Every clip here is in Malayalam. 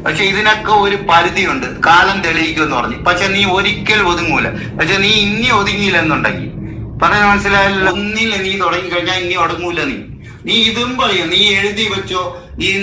പക്ഷെ ഇതിനൊക്കെ ഒരു പരിധിയുണ്ട്, കാലം തെളിയിക്കുമെന്ന് പറഞ്ഞു. പക്ഷെ നീ ഒരിക്കലും ഒതുങ്ങൂല. പക്ഷെ നീ ഇനി ഒതുങ്ങിയില്ലെന്നുണ്ടെങ്കിൽ പറഞ്ഞ മനസ്സിലായല്ലോ, ഒന്നില്ല നീ തുടങ്ങി കഴിഞ്ഞാൽ ഇനി ഒടുങ്ങൂല. നീ ഇതും പറയും, നീ എഴുതി വെച്ചോ,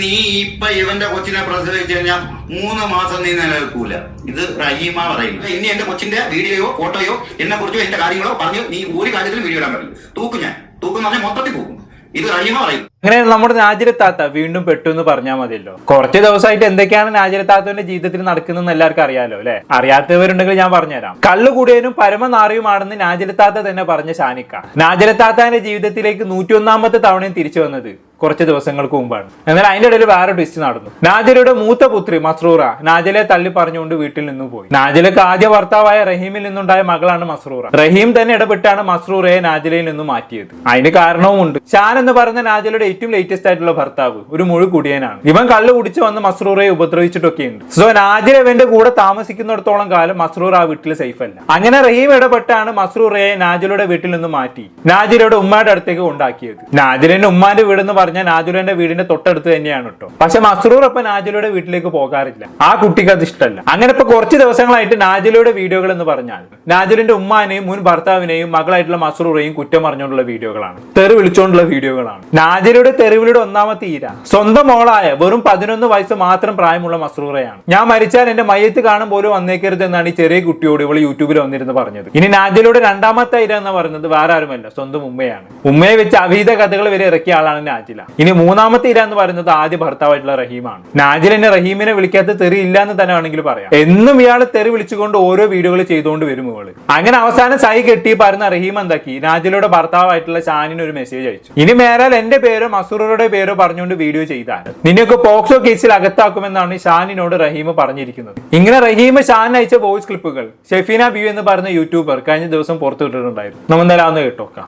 നീ ഇപ്പൊ ഇവന്റെ കൊച്ചിനെ പ്രസവിച്ചു കഴിഞ്ഞാൽ 3 മാസം നീ നിലനിൽക്കൂല. ഇത് റഹീമ പറയും. ഇനി എന്റെ കൊച്ചിന്റെ വീഡിയോയോ ഫോട്ടോയോ എന്നെ കുറിച്ചോ എന്റെ കാര്യങ്ങളോ പറഞ്ഞ് നീ ഒരു കാര്യത്തിലും വീഡിയോ ഇടാൻ പറ്റും. തൂക്കും പറഞ്ഞാൽ മൊത്തത്തിൽ തൂക്കും. ഇത് റഹീമ പറയും. അങ്ങനെ നമ്മുടെ നാജിരത്താത്ത വീണ്ടും പെട്ടു എന്ന് പറഞ്ഞാൽ മതിയല്ലോ. കുറച്ച് ദിവസമായിട്ട് എന്തൊക്കെയാണ് നാജിരത്താത്തന്റെ ജീവിതത്തിൽ നടക്കുന്നതെന്ന് എല്ലാവർക്കും അറിയാലോ അല്ലെ? അറിയാത്തവരുണ്ടെങ്കിൽ ഞാൻ പറഞ്ഞുതരാം. കള്ളുകൂടിയനും പരമനാറിയുമാണെന്ന് നാജിരത്താത്ത തന്നെ പറഞ്ഞ ഷാനിക്ക നാജിരത്താത്താന്റെ ജീവിതത്തിലേക്ക് 101ാമത്തെ തവണയും തിരിച്ചു വന്നത് കുറച്ച് ദിവസങ്ങൾക്ക് മുമ്പാണ്. എന്നാൽ അതിന്റെ ഇടയിൽ വേറെ ട്വിസ്റ്റ് നടന്നു. നാജിലയുടെ മൂത്ത പുത്രി മസ്രൂറ നാജിലെ തള്ളി പറഞ്ഞുകൊണ്ട് വീട്ടിൽ നിന്നും പോയി. നാജിലക്ക് ആദ്യ ഭർത്താവായ റഹീമിൽ നിന്നുണ്ടായ മകളാണ് മസ്രൂറ. റഹീം തന്നെ ഇടപെട്ടാണ് മസ്രൂറയെ നാജിലയിൽ നിന്നും മാറ്റിയത്. അതിന് കാരണവുമുണ്ട്. ഷാൻ എന്ന് പറഞ്ഞ നാജിലയുടെ ഏറ്റവും ലേറ്റസ്റ്റ് ആയിട്ടുള്ള ഭർത്താവ് ഒരു മുഴു കുടിയനാണ്. ഇവൻ കള്ളു കുടിച്ച് വന്ന് മസ്രൂറയെ ഉപദ്രവിച്ചിട്ടൊക്കെയുണ്ട്. സോ നാജില ഇവന്റെ കൂടെ താമസിക്കുന്നിടത്തോളം കാലം മസ്രൂർ ആ വീട്ടിൽ സേഫ് അല്ല. അങ്ങനെ റഹീം ഇടപെട്ടാണ് മസ്രൂറയെ നാജിലയുടെ വീട്ടിൽ നിന്ന് മാറ്റി നാജിലയുടെ ഉമ്മയുടെ അടുത്തേക്ക് കൊണ്ടാക്കിയത്. നാജിലിന്റെ ഉമ്മാന്റെ വീടെന്ന് പറഞ്ഞ നാജുലന്റെ വീടിന്റെ തൊട്ടടുത്ത് തന്നെയാണ് കേട്ടോ. പക്ഷെ മസ്രൂർ അപ്പൊ നാജിലയുടെ വീട്ടിലേക്ക് പോകാറില്ല. ആ കുട്ടിക്ക് അത് ഇഷ്ടമല്ല. അങ്ങനെ ഇപ്പൊ കുറച്ച് ദിവസങ്ങളായിട്ട് നാജിലയുടെ വീഡിയോകൾ എന്ന് പറഞ്ഞാൽ നാജിലിന്റെ ഉമ്മാനെയും മുൻ ഭർത്താവിനെയും മകളായിട്ടുള്ള മസ്രൂറേയും കുറ്റം പറഞ്ഞുകൊണ്ടുള്ള വീഡിയോകളാണ്, തെറി വിളിച്ചുകൊണ്ടുള്ള വീഡിയോകളാണ്. നാജിലയുടെ തെറിവിളിയുടെ ഒന്നാമത്തെ ഈര സ്വന്തം മോളായ വെറും 11 വയസ്സ് മാത്രം പ്രായമുള്ള മസ്രൂറയാണ്. ഞാൻ മരിച്ചാൽ എന്റെ മയ്യത്ത് കാണാൻ പോലും വന്നേക്കരുത് എന്നാണ് ഈ ചെറിയ കുട്ടിയോട് ഇവള് യൂട്യൂബിൽ വന്നിരുന്ന് പറഞ്ഞത്. ഇനി നാജിലയുടെ രണ്ടാമത്തെ ഈര എന്ന് പറയുന്നത് വേറെ ആരുമല്ല, സ്വന്തം ഉമ്മയാണ്. ഉമ്മയെ വെച്ച് അഭീത കഥകൾ വരെ ഇറക്കിയ ആളാണ് നാജില. ഇനി മൂന്നാമത്തെ ഇര എന്ന് പറയുന്നത് ആദ്യ ഭർത്താവായിട്ടുള്ള റഹീമാണ്. നാജിൽ എന്നെ റഹീമിനെ വിളിക്കാത്ത തെറി ഇല്ല എന്ന് തന്നെ വേണമെങ്കിൽ പറയാം. എന്നും ഇയാൾ തെറി വിളിച്ചുകൊണ്ട് ഓരോ വീഡിയോകൾ ചെയ്തുകൊണ്ട് വരും ഇവള്. അങ്ങനെ അവസാനം സൈ കെട്ടി പറയുന്ന റഹീം എന്താക്കി നാജിലയുടെ ഭർത്താവായിട്ടുള്ള ഷാനിന് ഒരു മെസ്സേജ് അയച്ചു. ഇനി മേലാൽ എന്റെ പേരോ മസൂറയുടെ പേരോ പറഞ്ഞുകൊണ്ട് വീഡിയോ ചെയ്താൽ നിന്നെയൊക്കെ പോക്സോ കേസിൽ അകത്താക്കുമെന്നാണ് ഷാനിനോട് റഹീം പറഞ്ഞിരിക്കുന്നത്. ഇങ്ങനെ റഹീം ഷാൻ അയച്ച വോയിസ് ക്ലിപ്പുകൾ ഷെഫീന ബി എന്ന് പറയുന്ന യൂട്യൂബർ കഴിഞ്ഞ ദിവസം പുറത്തു വിട്ടിട്ടുണ്ടായിരുന്നു. നമ്മൾ എന്തായാലും ഒന്ന് കേട്ടോക്കാം.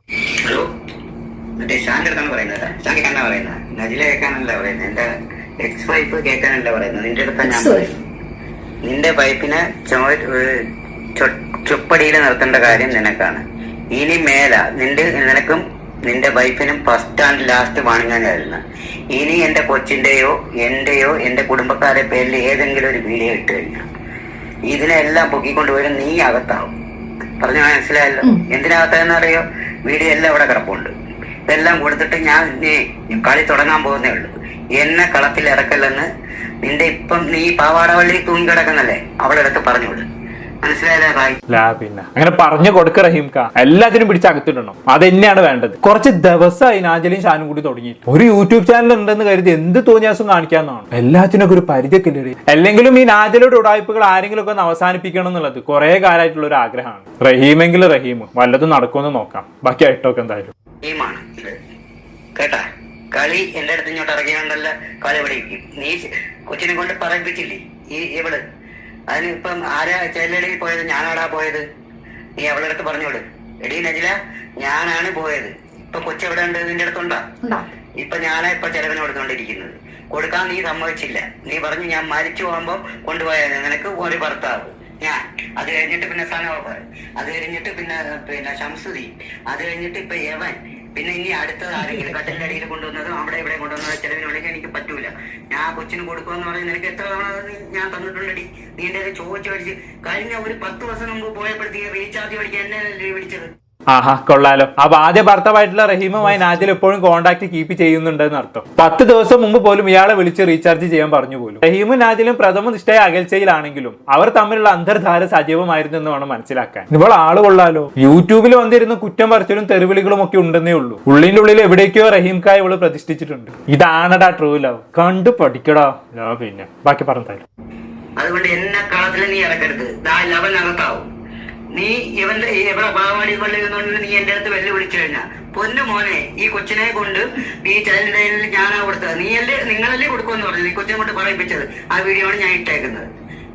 ഷാന്റെ അടുത്താണ് പറയുന്നത്. ഷാൻ കേൾക്കാനാ പറയുന്നത്, നജില കേൾക്കാനല്ല പറയുന്നത്, എന്റെ എക്സ് വൈഫ് കേൾക്കാനല്ല പറയുന്നത്. നിന്റെ അടുത്താണ് ഞാൻ പറയുന്നത്. നിന്റെ വൈഫിനെ ചുപ്പടിയിൽ നിർത്തേണ്ട കാര്യം നിനക്കാണ്. ഇനി മേല നിനക്കും നിന്റെ വൈഫിനും ഫസ്റ്റ് ആൻഡ് ലാസ്റ്റ് വാണിങ്ങാനായിരുന്നു. ഇനി എന്റെ കൊച്ചിന്റെയോ എന്റെയോ എന്റെ കുടുംബക്കാരെ പേരിൽ ഏതെങ്കിലും ഒരു വീഡിയോ ഇട്ട് കഴിഞ്ഞാൽ ഇതിനെല്ലാം പൊക്കിക്കൊണ്ടുവരും, നീ അകത്താവും. പറഞ്ഞു മനസ്സിലായല്ലോ? എന്തിനകത്തായെന്ന് അറിയോ? വീഡിയോ എല്ലാം ഇവിടെ കിടപ്പുണ്ട്. ഇതെല്ലാം കൊടുത്തിട്ട് ഞാൻ കളി തുടങ്ങാൻ പോകുന്നേ ഉള്ളൂ. എന്നെ കളത്തിൽ ഇറക്കല്ലെന്ന് നിന്റെ ഇപ്പം നീ പാവാടവള്ളി തൂങ്ങി കിടക്കുന്നല്ലേ അവളെടുത്ത് പറഞ്ഞോളൂ. പിന്നെ അങ്ങനെ പറഞ്ഞു കൊടുക്ക റഹീംക. എല്ലാത്തിനും പിടിച്ച് അകത്തിടണം, അത് തന്നെയാണ് വേണ്ടത്. കുറച്ച് ദിവസമായി നാജിലും ഷാനും കൂടി തുടങ്ങി ഒരു യൂട്യൂബ് ചാനൽ ഉണ്ടെന്ന് കരുതി എന്ത് തോന്നിയാസം കാണിക്കാന്നാണ്. എല്ലാത്തിനൊക്കെ ഒരു പരിധിയൊക്കെ ഇല്ലേ? അല്ലെങ്കിലും ഈ നാജിലയുടെ ഉടായ്പകൾ ആരെങ്കിലും ഒക്കെ ഒന്ന് അവസാനിപ്പിക്കണം എന്നുള്ളത് കുറെ കാലമായിട്ടുള്ള ഒരു ആഗ്രഹമാണ്. റഹീമെങ്കിലും റഹീം വല്ലതും നടക്കുമെന്ന് നോക്കാം. ബാക്കി ആയിട്ടൊക്കെ എന്തായാലും കേട്ടാ. കളി എന്റെ അടുത്ത് ഇങ്ങോട്ട് ഇറങ്ങിയോണ്ടല്ല കളി ഇവിടെ ഇരിക്കും. നീ കൊച്ചിനെ കൊണ്ട് പറയിപ്പിച്ചില്ലേ ഇവള്? അതിനിപ്പം ആരാ ചെല്ലടിയിൽ പോയത്? ഞാനാടാ പോയത്? നീ അവളുടെ അടുത്ത് പറഞ്ഞോളൂ, എടീ നജില ഞാനാണ് പോയത്. ഇപ്പൊ കൊച്ചെവിടെ ഉണ്ട്? നിന്റെ അടുത്തുണ്ടോ? ഇപ്പൊ ഞാനാ ഇപ്പൊ ചെലവിന് കൊടുത്തോണ്ടിരിക്കുന്നത്. കൊടുക്കാൻ നീ സമ്മതിച്ചില്ല. നീ പറഞ്ഞു ഞാൻ മരിച്ചു പോകുമ്പോ കൊണ്ടുപോയത്. നിനക്ക് ഒരു ഭർത്താവ് ഞാൻ, അത് കഴിഞ്ഞിട്ട് പിന്നെ സനോബ്, അത് കഴിഞ്ഞിട്ട് പിന്നെ ഷംസുദി, അത് കഴിഞ്ഞിട്ട് ഇപ്പൊ യവൻ, പിന്നെ ഇനി അടുത്തത് ആരെങ്കിലും കട്ടിലിന്റെ അടിയിൽ കൊണ്ടുവന്നതും അവിടെ ഇവിടെ കൊണ്ടുവന്നത് ചെലവിനുണ്ടെങ്കിൽ എനിക്ക് പറ്റൂല. ഞാൻ കൊച്ചിന് കൊടുക്കുമെന്ന് പറയുന്നത് നിനക്ക് എത്ര തവണ ഞാൻ തന്നിട്ടുണ്ടടി? നീ എന്റെ ചോദിച്ചു മേടിച്ച് കഴിഞ്ഞ ഒരു 10 ദിവസം മുമ്പ് പോയപ്പോഴത്തേക്ക് റീചാർജ് മേടിക്കാൻ എന്നെ വിളിച്ചത്. ആഹാ, കൊള്ളാലോ. അപ്പൊ ആദ്യ ഭർത്താവായിട്ടുള്ള റഹീമുമായി നാജിൽ എപ്പോഴും കോൺടാക്ട് കീപ്പ് ചെയ്യുന്നുണ്ടെന്ന് അർത്ഥം. 10 ദിവസം മുമ്പ് പോലും ഇയാളെ വിളിച്ച് റീചാർജ് ചെയ്യാൻ പറഞ്ഞു പോലും. റഹീമും നാജിലും പ്രഥമ നിഷ്ഠയ അകൽച്ചയിലാണെങ്കിലും അവർ തമ്മിലുള്ള അന്തർധാര സജീവമായിരുന്നു എന്ന് വേണം മനസ്സിലാക്കാൻ. ഇപ്പോൾ ആള് കൊള്ളാലോ. യൂട്യൂബിൽ വന്നിരുന്ന കുറ്റം പറച്ചിലും തെറിവിളികളും ഒക്കെ ഉണ്ടെന്നേ ഉള്ളൂ. ഉള്ളിന്റെ ഉള്ളിൽ എവിടേക്കോ റഹീംക്കായി ഇവള് പ്രതിഷ്ഠിച്ചിട്ടുണ്ട്. ഇതാണടാ ട്രൂ ലവ്. കണ്ടു പഠിക്കടാ. പിന്നെ ബാക്കി പറഞ്ഞാലും അതുകൊണ്ട് എന്നെ കളത്തിൽ നീ ഇറക്കരുത്. ലവനകത്താവും. നീ ഇവന്റെ എവിടെ പാവാടി കൊള്ളുന്നുണ്ട്. നീ എന്റെ അടുത്ത് വെല്ലുവിളിച്ചു കഴിഞ്ഞാ പൊന്നു മോനെ, ഈ കൊച്ചിനെ കൊണ്ട് ഈ ചൈൽഡ് ലൈനിൽ ഞാനാ കൊടുത്തത്. നിങ്ങളല്ലേ കൊടുക്കുമെന്ന് പറഞ്ഞത്. ഈ കൊച്ചിനെ കൊണ്ട് പറയിപ്പിച്ചത്. ആ വീഡിയോ ആണ് ഞാൻ ഇട്ടേക്കുന്നത്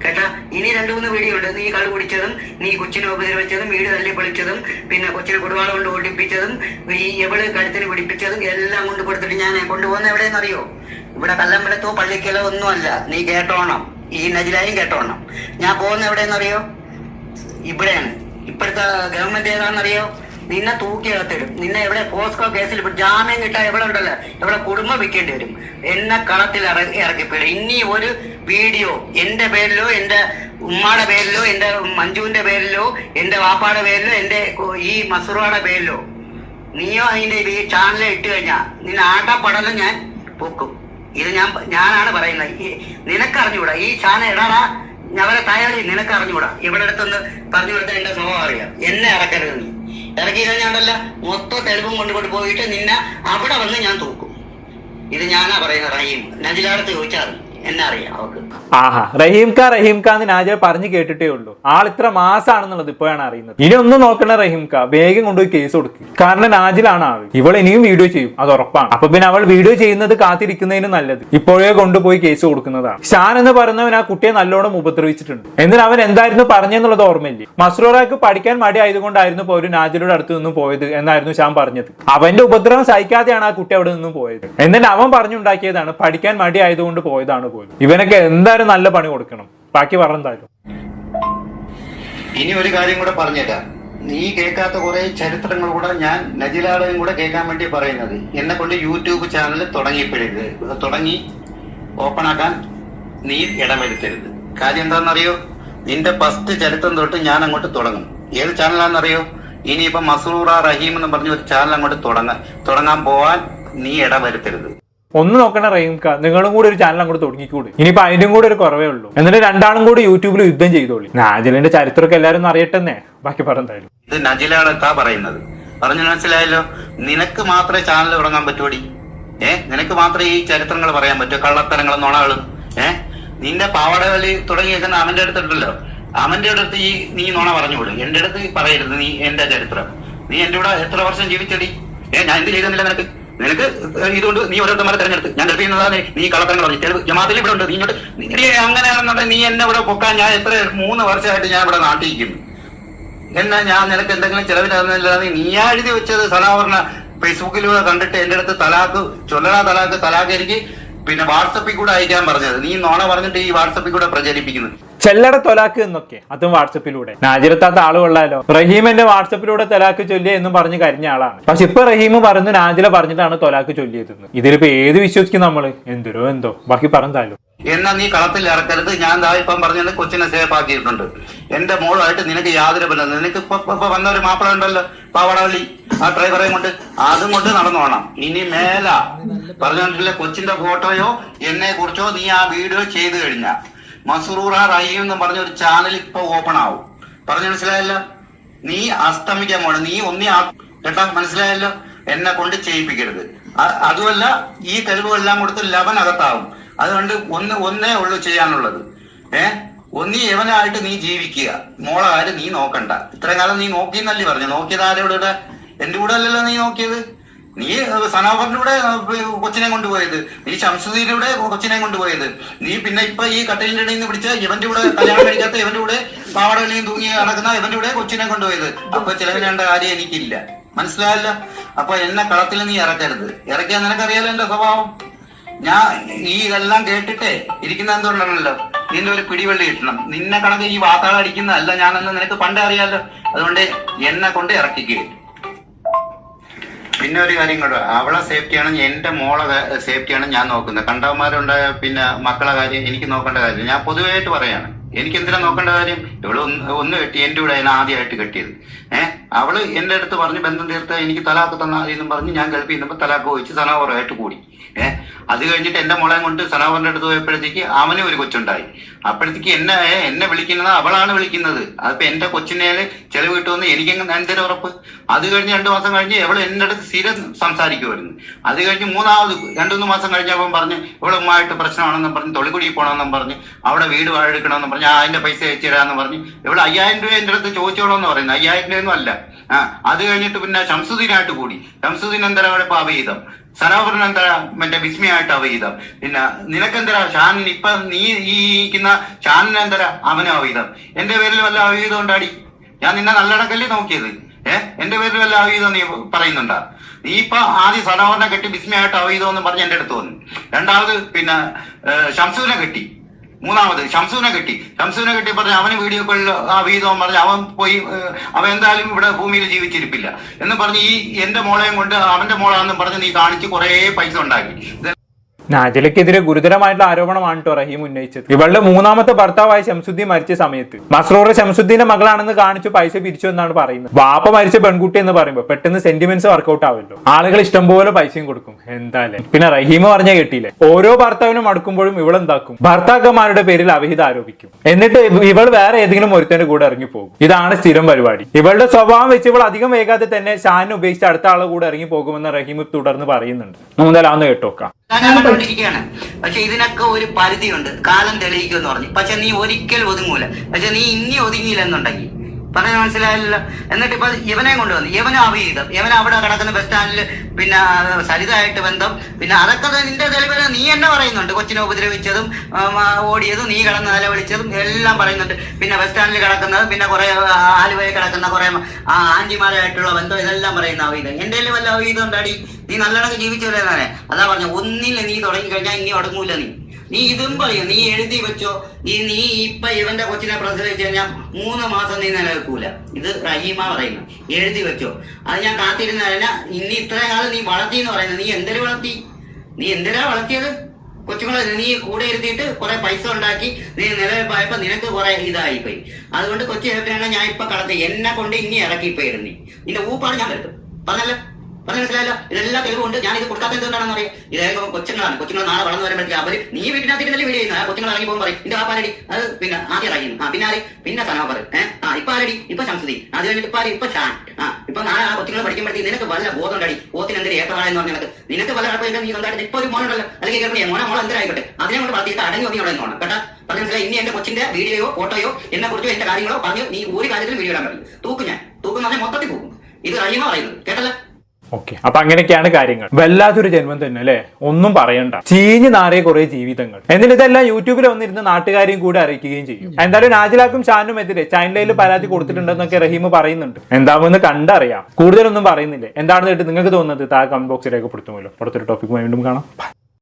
കേട്ടാ. ഇനി 2-3 വീഡിയോ ഉണ്ട്. നീ കള്ളു കുടിച്ചതും, നീ കൊച്ചിനെ ഉപദ്രവിച്ചതും, വീട് തല്ലി പൊളിച്ചതും, പിന്നെ കൊച്ചിനെ കുടുവാള കൊണ്ട് ഓടിപ്പിച്ചതും, ഈ എവള് കഴുത്തിന് പിടിപ്പിച്ചതും എല്ലാം കൊണ്ട് കൊടുത്തിട്ട് ഞാൻ കൊണ്ടുപോകുന്ന എവിടെയെന്നറിയോ? ഇവിടെ കല്ലമ്പലത്തോ പള്ളിക്കലോ ഒന്നുമല്ല. നീ കേട്ടോണം, ഈ നജിലായും കേട്ടോണം. ഞാൻ പോകുന്ന എവിടെയെന്നറിയോ? ഇവിടെയാണ്. ഇപ്പോഴത്തെ ഗവൺമെന്റ് ഏതാണെന്നറിയോ? നിന്നെ തൂക്കിയകത്തിടും. നിന്നെ എവിടെ പോസ്കോ കേസിൽ ജാമ്യം കിട്ടാൻ എവിടെ ഉണ്ടല്ലോ, എവിടെ കുടുംബം വിൽക്കേണ്ടി വരും. എന്നെ കളത്തിൽ ഇറക്കിപ്പിടും. ഇനി ഒരു വീഡിയോ എന്റെ പേരിലോ, എന്റെ ഉമ്മാടെ പേരിലോ, എന്റെ മഞ്ജുവിന്റെ പേരിലോ, എന്റെ വാപ്പാടെ പേരിലോ, എന്റെ ഈ മസൂറയുടെ പേരിലോ നീയോ അതിന്റെ ഈ ചാനലിൽ ഇട്ട് കഴിഞ്ഞാൽ നിന്നെ ആട്ടപ്പടലും ഞാൻ പൊക്കും. ഇത് ഞാനാണ് പറയുന്നത്. നിനക്കറിഞ്ഞൂടാ ഈ ചാനൽ ഇടാടാ, ഞവരെ തയ്യാറി നിനക്കറിഞ്ഞൂടാ. ഇവിടെ അടുത്തൊന്ന് പറഞ്ഞു കൊടുത്താൽ എന്റെ സ്വഭാവം അറിയാം. എന്നെ ഇറക്കരുത്. നീ ഇറക്കി കഴിഞ്ഞാണ്ടല്ല മൊത്തം തെളിവും കൊണ്ടുകൊണ്ട് പോയിട്ട് നിന്നെ അവിടെ വന്ന് ഞാൻ തൂക്കും. ഇത് ഞാനാ പറയുന്നത്. റഹീം നജിലാടത്ത് ചോദിച്ചാൽ എന്നെ അറിയാം അവർക്ക്. ആഹാ, റഹീംക്ക എന്ന് നാജില പറഞ്ഞു കേട്ടിട്ടേ ഉള്ളൂ. ആൾ ഇത്ര മാസാണെന്നുള്ളത് ഇപ്പോഴാണ് അറിയുന്നത്. ഇനി ഒന്നും നോക്കണ റഹീംക്ക, വേഗം കൊണ്ടുപോയി കേസ് കൊടുക്കും. കാരണം നാജിലാണ് ആള്. ഇവൾ ഇനിയും വീഡിയോ ചെയ്യും, അത് ഉറപ്പാണ്. അപ്പൊ പിന്നെ അവൾ വീഡിയോ ചെയ്യുന്നത് കാത്തിരിക്കുന്നതിന് നല്ലത് ഇപ്പോഴേ കൊണ്ടുപോയി കേസ് കൊടുക്കുന്നതാണ്. ഷാൻ എന്ന് പറയുന്നവൻ ആ കുട്ടിയെ നല്ലോണം ഉപദ്രവിച്ചിട്ടുണ്ട്. എന്നിട്ട് അവൻ എന്തായിരുന്നു പറഞ്ഞെന്നുള്ളത് ഓർമ്മയില്ലേ? മസ്റൂറക്ക് പഠിക്കാൻ മടി ആയതുകൊണ്ടായിരുന്നു ഒരു നാജിലയുടെ അടുത്ത് നിന്നും പോയത് എന്നായിരുന്നു ഷാൻ പറഞ്ഞത്. അവന്റെ ഉപദ്രവം സഹിക്കാതെയാണ് ആ കുട്ടി അവിടെ നിന്നും പോയത്. എന്നിട്ട് അവൻ പറഞ്ഞുണ്ടാക്കിയതാണ് പഠിക്കാൻ മടി ആയതുകൊണ്ട് പോയതാണ്. ഇവനൊക്കെ എന്തായാലും നല്ല പണി കൊടുക്കണം. ബാക്കി പറഞ്ഞാലും ഇനി ഒരു കാര്യം കൂടെ പറഞ്ഞേക്കാം. നീ കേൾക്കാത്ത കുറെ ചരിത്രങ്ങൾ കൂടെ ഞാൻ നജിലാടെയും കൂടെ കേൾക്കാൻ വേണ്ടി പറയുന്നത്. എന്നെ കൊണ്ട് യൂട്യൂബ് ചാനൽ തുടങ്ങി ഓപ്പൺ ആക്കാൻ നീ ഇടവരുത്തരുത്. കാര്യം എന്താണെന്നറിയോ? നിന്റെ ഫസ്റ്റ് ചരിത്രം തൊട്ട് ഞാൻ അങ്ങോട്ട് തുടങ്ങും. ഏത് ചാനലാണെന്നറിയോ? ഇനിയിപ്പോ മസൂറ റഹീം എന്ന് പറഞ്ഞ ഒരു ചാനൽ അങ്ങോട്ട് തുടങ്ങാൻ പോവാൻ നീ ഇടവരുത്തരുത്. ഒന്ന് നോക്കണ റഹീംക്ക, നിങ്ങളും കൂടി ഒരു ചാനൽ അങ്ങോട്ട് തുടങ്ങിക്കൂടി. ഇനിയിപ്പോ അതിനും കൂടി ഒരു കുറവേ ഉള്ളൂ. എന്നിട്ട് രണ്ടാളും കൂടി യൂട്യൂബിൽ യുദ്ധം ചെയ്തോളി. നാജിലിന്റെ ചരിത്രമൊക്കെ എല്ലാവരും അറിയട്ടെന്നേ. ബാക്കി പറഞ്ഞാലും ഇത് നജിലാടത്താ പറയുന്നത്. പറഞ്ഞു മനസ്സിലായല്ലോ? നിനക്ക് മാത്രമേ ചാനൽ തുടങ്ങാൻ പറ്റൂടി. നിനക്ക് മാത്രമേ ഈ ചരിത്രങ്ങൾ പറയാൻ പറ്റൂ. കള്ളത്തരങ്ങളും നുണകളും. നിന്റെ പാവാടകളി തുടങ്ങി വെക്കുന്ന അവന്റെ അടുത്തുണ്ടല്ലോ, അവന്റെ അടുത്ത് നീ നുണ പറഞ്ഞുകൂടും. എന്റെ അടുത്ത് പറയരുത് നീ എന്റെ ചരിത്രം. നീ എന്റെ കൂടെ എത്ര വർഷം ജീവിച്ചടി? ഞാൻ എന്ത് ചെയ്തെന്നില്ല നിനക്ക് ഇതുകൊണ്ട് നീ ഓരോരുത്തന്മാരെ തെരഞ്ഞെടുത്ത് ഞാൻ എടുപ്പിക്കുന്നതാണ്. നീ കള്ളത്തരങ്ങൾ പറഞ്ഞു ജമാത്തിൽ ഇവിടെ ഉണ്ട്. നീ ഇങ്ങോട്ട് അങ്ങനെയാണെന്നുണ്ടെങ്കിൽ നീ എന്നെ ഇവിടെ പൊക്കാൻ ഞാൻ 3 വർഷമായിട്ട് ഞാൻ ഇവിടെ നാട്ടിയിരിക്കുന്നു. എന്നാ ഞാൻ നിനക്ക് എന്തെങ്കിലും ചെലവില്ലാതെ നീയാ എഴുതി വെച്ചത് സലാവർണ ഫേസ്ബുക്കിലൂടെ കണ്ടിട്ട് എന്റെ അടുത്ത് തലാക്ക് എനിക്ക് പിന്നെ വാട്സപ്പിൽ കൂടെ അയക്കാൻ പറഞ്ഞത്. നീ നോണ പറഞ്ഞിട്ട് ഈ വാട്സപ്പിൽ കൂടെ പ്രചരിപ്പിക്കുന്നത്. ചെല്ലട തൊലാക്ക് എന്നൊക്കെ, അതും വാട്സപ്പിലൂടെ. നാജിലെത്താത്ത ആള് കൊള്ളാലോ. റഹീം എന്റെ വാട്സപ്പിലൂടെ തൊലാക്ക് ചൊല്ലിയ എന്നും പറഞ്ഞ് കരിഞ്ഞ ആളാണ്. പക്ഷെ ഇപ്പൊ റഹീം പറഞ്ഞു നാജില പറഞ്ഞിട്ടാണ് തൊലാക്ക് ചൊല്ലിയതെന്ന്. ഇതിലിപ്പോ ഏത് വിശ്വസിക്കും നമ്മള്? എന്തോ ബാക്കി പറഞ്ഞാലോ. എന്നാ നീ കളത്തിൽ ഇറക്കരുത്. ഞാൻ ഇപ്പം പറഞ്ഞത് കൊച്ചിനെ സേഫ് ആക്കിയിട്ടുണ്ട്. എന്റെ മോളുമായിട്ട് നിനക്ക് യാതൊരു ബന്ധം. നിനക്ക് ഇപ്പൊ വന്ന ഒരു മാപ്പിള ഉണ്ടല്ലോ പാവടവള്ളി, ആ ഡ്രൈവറെ കൊണ്ട് അതും കൊണ്ട് നടന്നോണം. ഇനി മേല പറഞ്ഞിട്ടില്ല കൊച്ചിന്റെ ഫോട്ടോയോ എന്നെ കുറിച്ചോ നീ ആ വീഡിയോ ചെയ്തു കഴിഞ്ഞ മസറൂറ റഹീം എന്ന് പറഞ്ഞ ഒരു ചാനൽ ഇപ്പൊ ഓപ്പൺ ആവും. പറഞ്ഞു മനസ്സിലായല്ലോ? നീ അസ്തമിക്കാൻ പോണ. നീ കേട്ടാ മനസ്സിലായല്ലോ? എന്നെ കൊണ്ട് ചെയ്യിപ്പിക്കരുത്. അതുമല്ല ഈ തെളിവുകളെല്ലാം കൊടുത്ത് ലവനകത്താവും. അതുകൊണ്ട് ഒന്നേ ഉള്ളു ചെയ്യാനുള്ളത്. ഒന്നീ യവനായിട്ട് നീ ജീവിക്കുക. മോളെ കാര്യം നീ നോക്കണ്ട. ഇത്രയും കാലം നീ നോക്കിയെന്നല്ലേ പറഞ്ഞു. നോക്കിയത് ആരോടെ? എന്റെ കൂടെ അല്ലല്ലോ നീ നോക്കിയത്. നീ സനാഫറിന്റെ കൂടെ കൊച്ചിനെ കൊണ്ടുപോയത്, നീ ശംസുദ്ദീനിലൂടെ കൊച്ചിനെ കൊണ്ടുപോയത്, നീ പിന്നെ ഇപ്പൊ ഈ കട്ടലിന്റെ ഇടയിൽ നിന്ന് പിടിച്ച ഇവന്റെ കൂടെ കല്യാണം കഴിക്കാത്ത ഇവന്റെ കൂടെ പാവടകളിലും തൂങ്ങി നടക്കുന്ന ഇവന്റെ കൂടെ കൊച്ചിനെ കൊണ്ടുപോയത്. അപ്പൊ ചിലവിനേണ്ട കാര്യം എനിക്കില്ല. മനസ്സിലായല്ലോ? അപ്പൊ എന്നെ കളത്തിൽ നീ ഇറക്കരുത്. ഇറക്കിയാൽ നിനക്കറിയാലോ എന്റെ സ്വഭാവം. ഞാൻ ഈ ഇതെല്ലാം കേട്ടിട്ടേ ഇരിക്കുന്ന എന്തുകൊണ്ടാണല്ലോ, നിന്റെ ഒരു പിടിവള്ളി കിട്ടണം. നിന്നെ കണക്ക് ഈ വാർത്തകൾ അടിക്കുന്നതല്ല ഞാനെന്ന് നിനക്ക് പണ്ടേ അറിയാലോ. അതുകൊണ്ട് എന്നെ കൊണ്ട് ഇറക്കിക്കുക. പിന്നെ ഒരു കാര്യം കൂടെ, അവളെ സേഫ്റ്റിയാണ് എന്റെ മോളെ സേഫ്റ്റിയാണ് ഞാൻ നോക്കുന്നത്. കണ്ടവന്മാരുണ്ടായ പിന്നെ മക്കളെ കാര്യം എനിക്ക് നോക്കേണ്ട കാര്യം ഞാൻ പൊതുവായിട്ട് പറയാണ്. എനിക്ക് എന്തിനാ നോക്കേണ്ട കാര്യം? ഇവള് ഒന്ന് കെട്ടി എന്റെ കൂടെ അതിനെ ആദ്യമായിട്ട് കെട്ടിയത്. അവള് എന്റെ അടുത്ത് പറഞ്ഞ് ബന്ധം തീർത്ത എനിക്ക് തലാക്ക് തന്നാതെന്നും പറഞ്ഞ് ഞാൻ ഗൾഫിൽ നിന്നപ്പോ തലാക്ക് പോയിച്ച് സനാവറായിട്ട് കൂടി. അത് കഴിഞ്ഞിട്ട് എന്റെ മോളെ കൊണ്ട് സനാവറിന്റെ അടുത്ത് പോയപ്പോഴത്തേക്ക് അവനും ഒരു കൊച്ചുണ്ടായി. അപ്പോഴത്തേക്ക് എന്നെ വിളിക്കുന്നത് അവളാണ് വിളിക്കുന്നത്. അതിപ്പോ എന്റെ കൊച്ചിനേല് ചെലവ് കിട്ടുമെന്ന് എനിക്ക് എന്തൊരു ഉറപ്പ്? അത് കഴിഞ്ഞ് 2 മാസം കഴിഞ്ഞ് ഇവള് എന്റെ അടുത്ത് സ്ഥിരം സംസാരിക്കുമായിരുന്നു. അത് കഴിഞ്ഞ് 2-3 മാസം കഴിഞ്ഞപ്പം പറഞ്ഞ് ഇവളെ ഉമ്മായിട്ട് പ്രശ്നമാണെന്നും പറഞ്ഞ് തൊളിക്കുടി പോകണമെന്നും പറഞ്ഞ് അവിടെ വീട് വാഴെടുക്കണമെന്നും പറഞ്ഞ് അതിന്റെ പൈസ അയച്ചു തരാമെന്ന് പറഞ്ഞ് ഇവള് 5000 രൂപ എന്റെ അടുത്ത് ചോദിച്ചോളെന്ന് പറയുന്നത്. 5000 രൂപയൊന്നും അല്ല. അത് കഴിഞ്ഞിട്ട് പിന്നെ ശംസുദ്ദീനായിട്ട് കൂടി. ശംസുദ്ദീൻ എന്തരാ അവിടെ അവിഹിതം, സനാഫറിന് എന്താ മറ്റേ വിസ്മയായിട്ട് അവിഹിതം. പിന്നെ നിനക്കെന്തരാ ഷാനിന് ഇപ്പൊ നീ ഈ ഷാനിന് എന്തരാ അവനും അവിഹിതം. എന്റെ പേരിൽ വല്ല അവിഹിതം ഉണ്ടാടി? ഞാൻ നിന്നെ നല്ലടക്കല്ലേ നോക്കിയത്. എന്റെ പേരിൽ വല്ല അവിഹിതം നീ പറയുന്നുണ്ടാ? നീ ഇപ്പൊ ആദ്യം സനാഫറിനെ കെട്ടി വിസ്മയായിട്ട് അവിഹിതം എന്ന് പറഞ്ഞ് എന്റെ അടുത്ത് വന്നു. രണ്ടാമത് പിന്നെ ഷംസുവിനെ കെട്ടി. മൂന്നാമത് ഷംസുവിനെ കെട്ടി പറഞ്ഞ അവന് വീഡിയോ കോളിൽ ആ വീതം പറഞ്ഞ് അവൻ പോയി അവൻ എന്തായാലും ഇവിടെ ഭൂമിയിൽ ജീവിച്ചിരിപ്പില്ല എന്ന് പറഞ്ഞ് ഈ എന്റെ മോളെയും കൊണ്ട് അവന്റെ മോളാണെന്നും പറഞ്ഞ് നീ കാണിച്ച് കുറെ പൈസ ഉണ്ടാക്കി. നാജിലക്കെതിരെ ഗുരുതരമായിട്ടുള്ള ആരോപണമാണ് കേട്ടോ റഹീം ഉന്നയിച്ചത്. ഇവളുടെ മൂന്നാമത്തെ ഭർത്താവായ ശംസുദ്ദീൻ മരിച്ച സമയത്ത് മസ്റൂർ ശംസുദ്ദീന്റെ മകളാണെന്ന് കാണിച്ചു പൈസ പിരിച്ചു എന്നാണ് പറയുന്നത്. വാപ്പ മരിച്ച പെൺകുട്ടി എന്ന് പറയുമ്പോൾ പെട്ടെന്ന് സെന്റിമെന്റ്സ് വർക്കൗട്ട് ആവല്ലോ, ആളുകൾ ഇഷ്ടംപോലെ പൈസയും കൊടുക്കും. എന്തായാലും പിന്നെ റഹീം പറഞ്ഞ കേട്ടില്ലേ, ഓരോ ഭർത്താവിനും അടുക്കുമ്പോഴും ഇവളെന്താക്കും, ഭർത്താക്കന്മാരുടെ പേരിൽ അവിഹിതം ആരോപിക്കും. എന്നിട്ട് ഇവൾ വേറെ ഏതെങ്കിലും ഒരുത്തന്റെ കൂടെ ഇറങ്ങി പോകും. ഇതാണ് സ്ഥിരം പരിപാടി. ഇവളുടെ സ്വഭാവം വെച്ച് ഇവൾ അധികം വൈകാതെ തന്നെ ഷാനിനെ ഉപേക്ഷിച്ച് അടുത്ത ആളെ കൂടെ ഇറങ്ങി പോകുമെന്ന് റഹീം തുടർന്ന് പറയുന്നുണ്ട്. എന്തായാലും കേട്ടോക്കാം. ിരിക്കുകയാണ്. പക്ഷെ ഇതിനൊക്കെ ഒരു പരിധിയുണ്ട്, കാലം തെളിയിക്കുമെന്ന് പറഞ്ഞു. പക്ഷെ നീ ഒരിക്കൽ ഒതുങ്ങൂല. പക്ഷെ നീ ഇനി ഒതുങ്ങിയില്ലെന്നുണ്ടെങ്കിൽ പറഞ്ഞ മനസ്സിലായല്ലോ. എന്നിട്ട് ഇപ്പൊ ഇവനെ കൊണ്ടുവന്നു, ഇവനും അവിഹിതം, ഇവൻ അവിടെ കിടക്കുന്ന ബസ് സ്റ്റാൻഡിൽ പിന്നെ സരിതയായിട്ട് ബന്ധം, പിന്നെ അതൊക്കെ നിന്റെ തെളിവില് നീ എന്നെ പറയുന്നുണ്ട്. കൊച്ചിനെ ഉപദ്രവിച്ചതും ഓടിയതും നീ കിടന്ന് നിലവിളിച്ചതും എല്ലാം പറയുന്നുണ്ട്. പിന്നെ ബസ് സ്റ്റാൻഡിൽ കിടക്കുന്നത്, പിന്നെ കുറെ ആലുവയിൽ കിടക്കുന്ന കുറെ ആന്റിമാരായിട്ടുള്ള ബന്ധം, ഇതെല്ലാം പറയുന്ന അവിഹിതം. എന്റെ വല്ല അവിഹിതം ഉണ്ടാടി? നീ നല്ലോണം ജീവിച്ചല്ലേ? അതാ പറഞ്ഞ, ഒന്നില്ല നീ തുടങ്ങി കഴിഞ്ഞാൽ ഇനി അടങ്ങൂല. നീ ഇതും പറയും, നീ എഴുതി വെച്ചോ. നീ ഇപ്പൊ ഇവന്റെ കൊച്ചിനെ പ്രസവിച്ചു കഴിഞ്ഞാൽ 3 മാസം നീ നിലനിൽക്കൂല. ഇത് റഹീമ പറയുന്നു, എഴുതി വെച്ചോ. അത് ഞാൻ കാത്തിരുന്ന കഴിഞ്ഞാൽ ഇനി ഇത്രയും കാലം നീ വളർത്തി എന്ന് പറയുന്നത്, നീ എന്തിനു വളർത്തി? നീ എന്തിനാ വളർത്തിയത്? കൊച്ചുങ്ങളെ നീ കൂടെ ഇരുത്തിയിട്ട് കുറെ പൈസ ഉണ്ടാക്കി നീ നിലനിൽപ്പായപ്പോ നിനക്ക് കുറെ ഇതായിപ്പോയി. അതുകൊണ്ട് കൊച്ചു എഴുപ്പിനാണ് ഞാൻ ഇപ്പൊ കളത്തി, എന്നെ കൊണ്ട് ഇനി ഇറക്കിപ്പോയിരുന്നു. നിന്റെ ഊപ്പാട് ഞാൻ എടുത്തു പറഞ്ഞല്ലോ. പറഞ്ഞ മനസ്സിലായല്ലോ. ഇതെല്ലാം തെളിവുണ്ട്. ഞാൻ ഇത് കൊടുക്കാത്ത എന്തുകൊണ്ടാണെന്ന് അറിയാം. ഇതേക്കും കൊച്ചുങ്ങളാണ്. കൊച്ചുങ്ങൾ നാളെ വളർന്നു വരുമ്പോഴത്തേക്ക് അവര് നീ വീട്ടിനകത്തിരുന്നല്ലേ വീഡിയോ ചെയ്യുന്നത്. കൊച്ചുങ്ങൾ ഇറങ്ങി പോകുമ്പോൾ പറയും എന്റെ ആപ്പാരടി, അത് പിന്നെ ആദ്യം ഇറങ്ങിയിരുന്നു. പിന്നെ ആര്, പിന്നെ സനോബർ, ഇപ്പൊ ആരടി, ഇപ്പൊ ശംസുദ്ദീൻ, അത് കഴിഞ്ഞിട്ട് ഇപ്പൊ ആര്, ഇപ്പൊ ഷാൻ. ഇപ്പൊ നാളെ ആ കൊച്ചുങ്ങൾ പഠിക്കുമ്പോഴത്തേക്ക് നിനക്ക് വല്ല ബോധം ഉണ്ടാടി. പോത്തിന് എന്തൊരു ഏത്തവാഴെന്ന് പറഞ്ഞാൽ നിനക്ക് വല്ല കുഴപ്പമില്ല. നീ സ്വന്തമായിട്ട് ഇപ്പൊ ഒരു മോനുണ്ടല്ലോ, അല്ലെങ്കിൽ കേൾക്കണേ മോളെ എന്തിനായിക്കോട്ടെ, അതിനെ കൊണ്ട് വളർത്തിയിട്ട് അടങ്ങി ഒതുങ്ങി അവിടെ നോക്കണം കേട്ടാ. പറഞ്ഞ മനസ്സിലായി. ഇനി എന്റെ കൊച്ചിന്റെ വീഡിയോയോ ഫോട്ടോയോ എന്നെ കുറിച്ചോ എന്റെ കാര്യങ്ങളോ പറഞ്ഞു നീ ഒരു കാര്യത്തിലും വീഡിയോ ഇടാൻ പറയും. തൂക്കും ഞാൻ, തൂക്കും പറഞ്ഞാൽ മൊത്തത്തിൽ തൂക്കും. ഇത് റഹീമ പറയുന്നത് കേട്ടല്ലോ. ഓക്കെ, അപ്പൊ അങ്ങനെയൊക്കെയാണ് കാര്യങ്ങൾ. വല്ലാത്തൊരു ജന്മം തന്നെ അല്ലെ, ഒന്നും പറയണ്ട. ചീഞ്ഞ് നാറിയ കുറെ ജീവിതങ്ങൾ. എന്നിട്ട് ഇതെല്ലാം യൂട്യൂബിൽ വന്നിരുന്ന് നാട്ടുകാരെയും കൂടി അറിയിക്കുകയും ചെയ്യും. എന്തായാലും നാജിലാക്കും ഷാനും എതിരെ ചൈനയിൽ പരാതി കൊടുത്തിട്ടുണ്ടെന്നൊക്കെ റഹീം പറയുന്നുണ്ട്. എന്താവുമെന്ന് കണ്ടറിയാം. കൂടുതലൊന്നും പറയുന്നില്ലേ. എന്താണെന്ന് കേട്ട് നിങ്ങൾക്ക് തോന്നുന്നത് താഴെ കമന്റ് ബോക്സിൽ രേഖപ്പെടുത്തുമല്ലോ. അടുത്തൊരു ടോപ്പിക്കുമായി വീണ്ടും കാണാം.